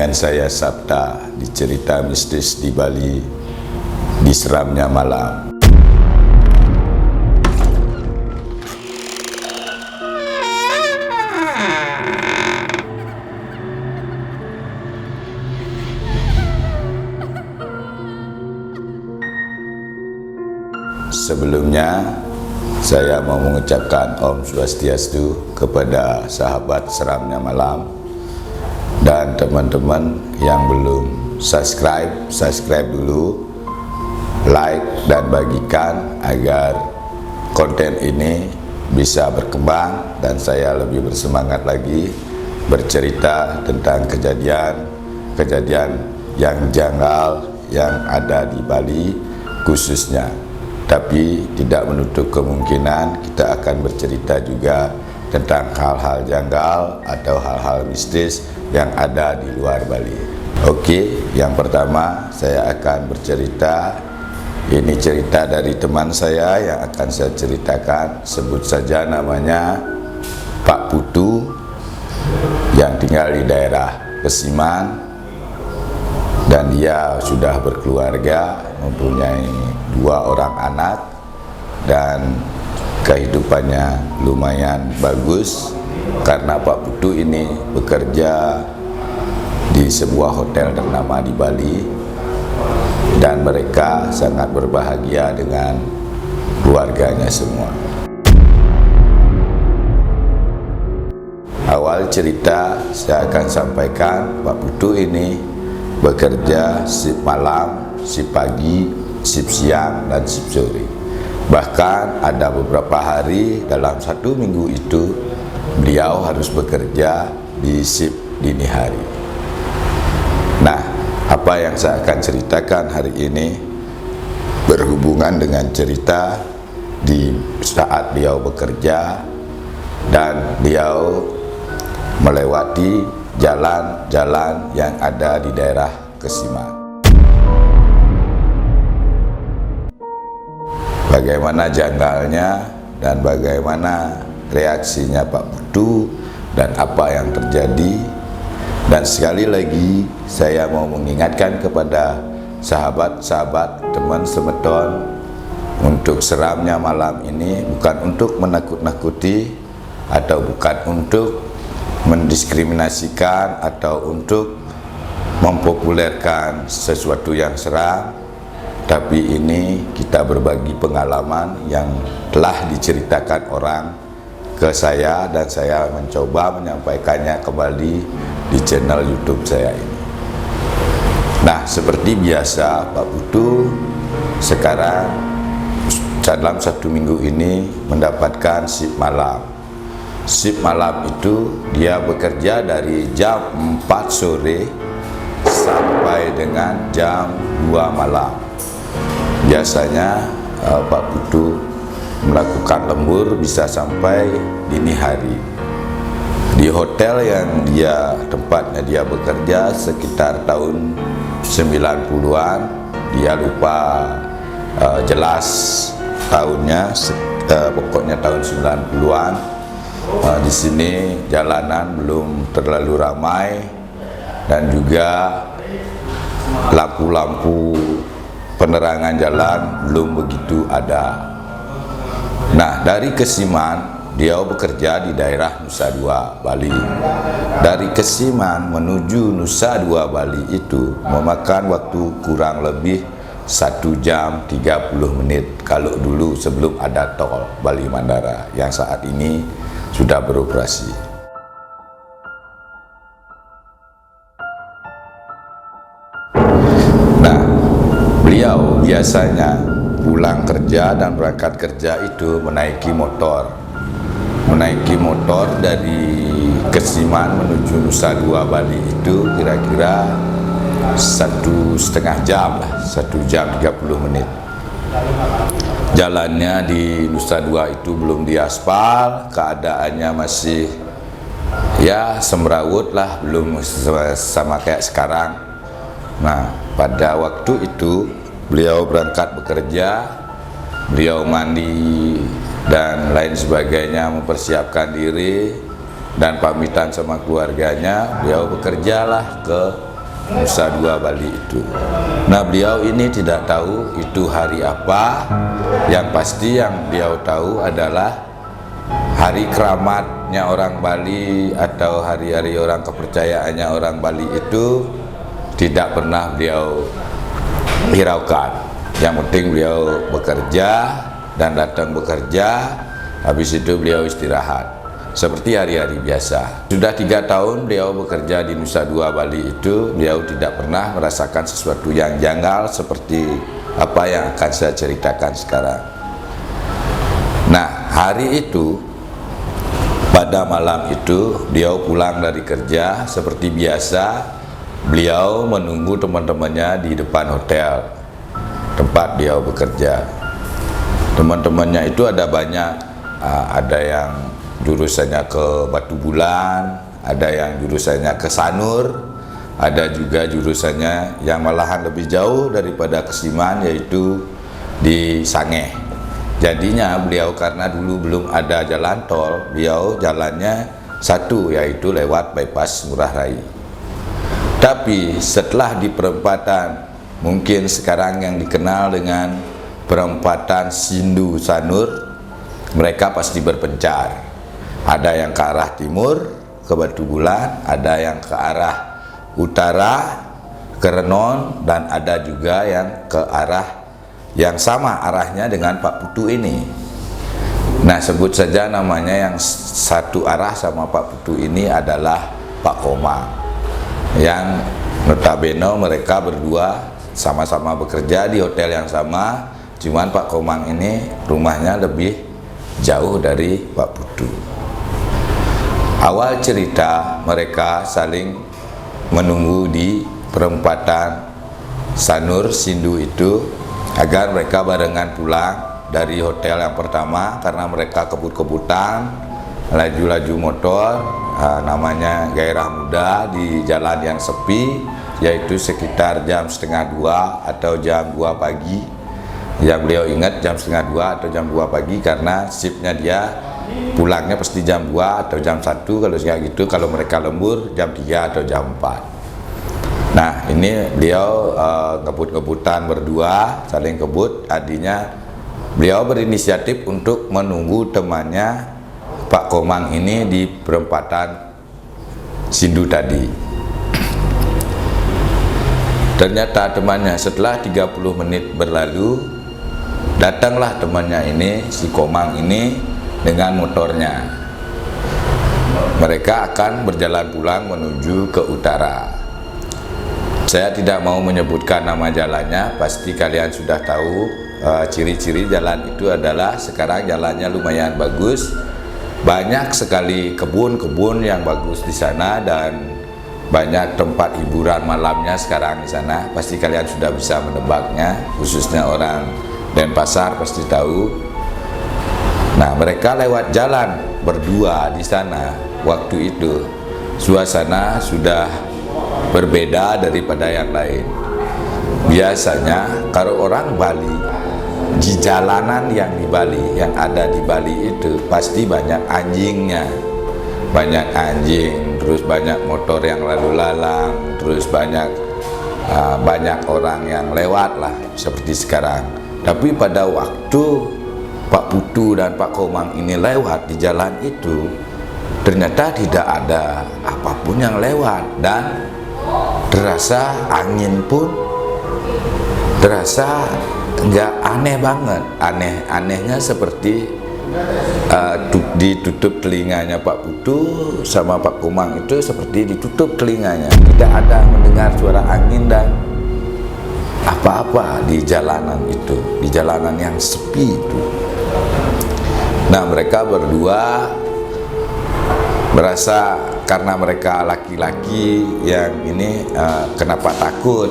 dengan saya Sabta di cerita mistis di Bali di Seramnya Malam. Sebelumnya saya mau mengucapkan Om Swastiastu kepada sahabat Seramnya Malam dan teman-teman yang belum subscribe dulu, like dan bagikan agar konten ini bisa berkembang dan saya lebih bersemangat lagi bercerita tentang kejadian yang janggal yang ada di Bali khususnya. Tapi tidak menutup kemungkinan kita akan bercerita juga tentang hal-hal janggal atau hal-hal mistis yang ada di luar Bali. Oke, yang pertama saya akan bercerita. Ini cerita dari teman saya yang akan saya ceritakan. Sebut saja namanya Pak Putu yang tinggal di daerah Kesiman, dan dia sudah berkeluarga, mempunyai 2 orang anak, dan kehidupannya lumayan bagus karena Pak Putu ini bekerja di sebuah hotel ternama di Bali dan mereka sangat berbahagia dengan keluarganya semua. Awal cerita saya akan sampaikan, Pak Putu ini bekerja shift malam, shift pagi, shift siang, dan shift sore. Bahkan ada beberapa hari dalam 1 minggu itu beliau harus bekerja di shift dini hari. Nah, apa yang saya akan ceritakan hari ini berhubungan dengan cerita di saat beliau bekerja dan beliau melewati jalan-jalan yang ada di daerah Kesiman. Bagaimana janggalnya dan bagaimana reaksinya Pak Putu dan apa yang terjadi. Dan sekali lagi saya mau mengingatkan kepada sahabat-sahabat, teman semeton, untuk Seramnya Malam ini bukan untuk menakut-nakuti atau bukan untuk mendiskriminasikan atau untuk mempopulerkan sesuatu yang seram, tapi ini kita berbagi pengalaman yang telah diceritakan orang ke saya dan saya mencoba menyampaikannya kembali di channel YouTube saya ini. Nah, seperti biasa Pak Putu sekarang dalam 1 minggu ini mendapatkan shift malam. Shift malam itu dia bekerja dari jam 4 sore sampai dengan jam 2 malam. Biasanya Pak Putu melakukan lembur bisa sampai dini hari. Di hotel yang tempatnya dia bekerja sekitar tahun 90-an, dia lupa jelas tahunnya, pokoknya tahun 90-an. Di sini jalanan belum terlalu ramai dan juga lampu-lampu penerangan jalan belum begitu ada. Nah, dari Kesiman dia bekerja di daerah Nusa Dua, Bali. Dari Kesiman menuju Nusa Dua, Bali itu memakan waktu kurang lebih 1 jam 30 menit kalau dulu sebelum ada tol Bali Mandara yang saat ini sudah beroperasi. Nah, beliau biasanya pulang kerja dan berangkat kerja itu menaiki motor dari Kesiman menuju Nusa Dua, Bali itu kira-kira 1,5 jam lah, 1 jam 30 menit. Jalannya di Nusa Dua itu belum diaspal, keadaannya masih ya semrawut lah, belum sama kayak sekarang. Nah, pada waktu itu beliau berangkat bekerja, beliau mandi dan lain sebagainya, mempersiapkan diri dan pamitan sama keluarganya. Beliau bekerjalah ke Nusa Dua Bali itu. Nah, beliau ini tidak tahu itu hari apa. Yang pasti yang beliau tahu adalah hari keramatnya orang Bali atau hari-hari orang kepercayaannya orang Bali itu tidak pernah beliau hiraukan. Yang penting beliau bekerja dan datang bekerja, habis itu beliau istirahat seperti hari-hari biasa. Sudah 3 tahun beliau bekerja di Nusa Dua Bali itu, beliau tidak pernah merasakan sesuatu yang janggal seperti apa yang akan saya ceritakan sekarang. Nah, hari itu, pada malam itu, beliau pulang dari kerja seperti biasa. Beliau menunggu teman-temannya di depan hotel tempat beliau bekerja. Teman-temannya itu ada banyak, ada yang jurusannya ke Batu Bulan, ada yang jurusannya ke Sanur, ada juga jurusannya yang malahan lebih jauh daripada ke Siman, yaitu di Sangeh. Jadinya beliau karena dulu belum ada jalan tol, beliau jalannya satu, yaitu lewat bypass Ngurah Rai. Tapi setelah di perempatan, mungkin sekarang yang dikenal dengan perempatan Sindu Sanur, mereka pasti berpencar. Ada yang ke arah timur, ke Batu Bulan, ada yang ke arah utara, ke Renon, dan ada juga yang ke arah yang sama arahnya dengan Pak Putu ini. Nah, sebut saja namanya yang satu arah sama Pak Putu ini adalah Pak Komang, yang notabene mereka berdua sama-sama bekerja di hotel yang sama, cuman Pak Komang ini rumahnya lebih jauh dari Pak Putu. Awal cerita, mereka saling menunggu di perempatan Sanur Sindu itu agar mereka barengan pulang dari hotel yang pertama, karena mereka kebut-kebutan laju-laju motor, namanya gairah muda di jalan yang sepi, yaitu sekitar jam 1:30 atau jam 2 pagi. Yang beliau ingat jam 1:30 atau jam 2 pagi karena shiftnya dia pulangnya pasti jam 2 atau jam 1 kalau kayak gitu. Kalau mereka lembur jam 3 atau jam 4. Nah, ini beliau ngebut-ngebutan berdua, saling kebut. Artinya beliau berinisiatif untuk menunggu temannya Pak Komang ini di perempatan Sindu tadi. Ternyata temannya setelah 30 menit berlalu, datanglah temannya ini, si Komang ini, dengan motornya. Mereka akan berjalan pulang menuju ke utara. Saya tidak mau menyebutkan nama jalannya, pasti kalian sudah tahu. Ciri-ciri jalan itu adalah sekarang jalannya lumayan bagus, banyak sekali kebun-kebun yang bagus di sana, dan banyak tempat hiburan malamnya sekarang di sana. Pasti kalian sudah bisa menebaknya, khususnya orang Denpasar pasti tahu. Nah, mereka lewat jalan berdua di sana. Waktu itu suasana sudah berbeda daripada yang lain. Biasanya kalau orang Bali, di jalanan yang di Bali, yang ada di Bali itu pasti banyak anjingnya. Banyak anjing, terus banyak motor yang lalu lalang, terus banyak orang yang lewat lah seperti sekarang. Tapi pada waktu Pak Putu dan Pak Komang ini lewat di jalan itu, ternyata tidak ada apapun yang lewat, dan terasa angin pun terasa nggak aneh banget. Anehnya seperti ditutup telinganya Pak Putu sama Pak Komang itu, seperti ditutup telinganya, tidak ada mendengar suara angin dan apa-apa di jalanan itu, di jalanan yang sepi itu. Nah, mereka berdua merasa karena mereka laki-laki yang ini, kenapa takut?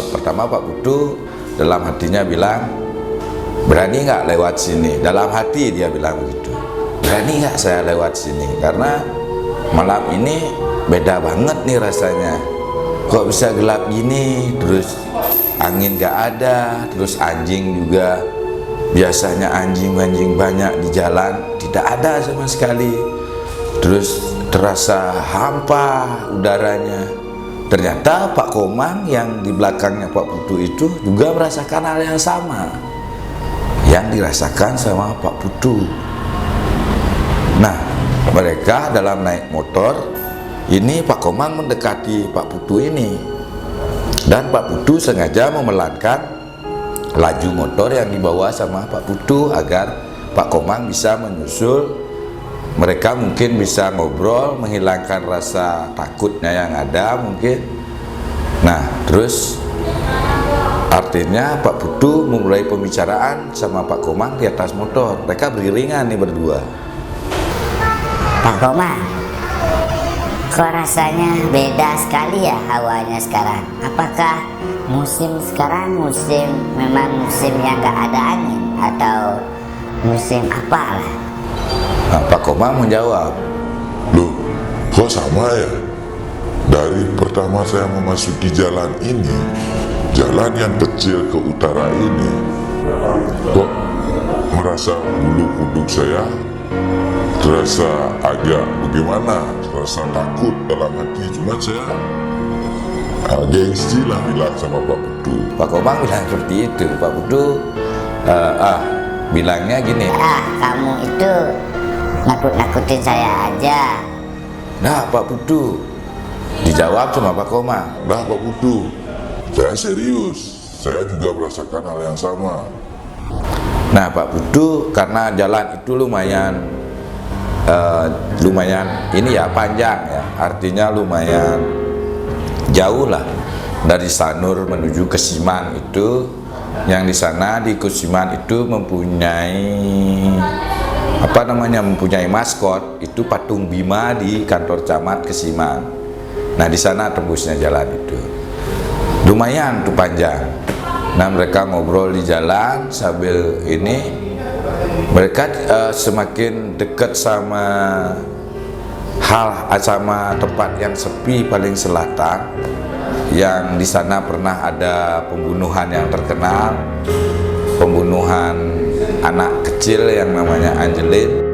Pertama Pak Putu dalam hatinya bilang, berani nggak lewat sini? Dalam hati dia bilang begitu, berani nggak saya lewat sini? Karena malam ini beda banget nih rasanya. Kok bisa gelap gini, terus angin nggak ada, terus anjing juga, biasanya anjing-anjing banyak di jalan, tidak ada sama sekali. Terus terasa hampa udaranya, ternyata Pak Komang yang di belakangnya Pak Putu itu juga merasakan hal yang sama yang dirasakan sama Pak Putu. Nah, mereka dalam naik motor ini, Pak Komang mendekati Pak Putu ini, dan Pak Putu sengaja memelankan laju motor yang dibawa sama Pak Putu agar Pak Komang bisa menyusul. Mereka mungkin bisa ngobrol, menghilangkan rasa takutnya yang ada mungkin. Nah, terus artinya Pak Putu memulai pembicaraan sama Pak Komang di atas motor. Mereka beriringan nih berdua. Pak Komang, kok rasanya beda sekali ya hawanya sekarang? Apakah musim sekarang memang musim yang gak ada angin atau musim apalah? Nah, Pak Komang menjawab, Loh, kok sama ya? Dari pertama saya memasuki jalan ini, jalan yang kecil ke utara ini, kok merasa bulu kuduk saya terasa agak bagaimana, terasa takut dalam hati. Cuma saya gengsi lah bilang sama Pak Putu. Pak Komang bilang seperti itu. Pak Putu bilangnya gini, Kamu itu nakut-nakutin saya aja. nah Pak Putu, dijawab sama Pak Komang, Nah Pak Putu, saya serius, saya juga merasakan hal yang sama. nah Pak Putu, karena jalan itu lumayan ini ya, panjang ya, artinya lumayan jauh lah dari Sanur menuju ke Siman itu. Yang di sana di Kusiman itu mempunyai maskot itu patung Bima di kantor camat Kesiman. Nah, di sana tembusnya jalan itu lumayan tuh panjang. Nah, mereka ngobrol di jalan sambil ini, mereka semakin dekat sama tempat yang sepi paling selatan, yang di sana pernah ada pembunuhan yang terkenal, pembunuhan anak kecil yang namanya Angelin.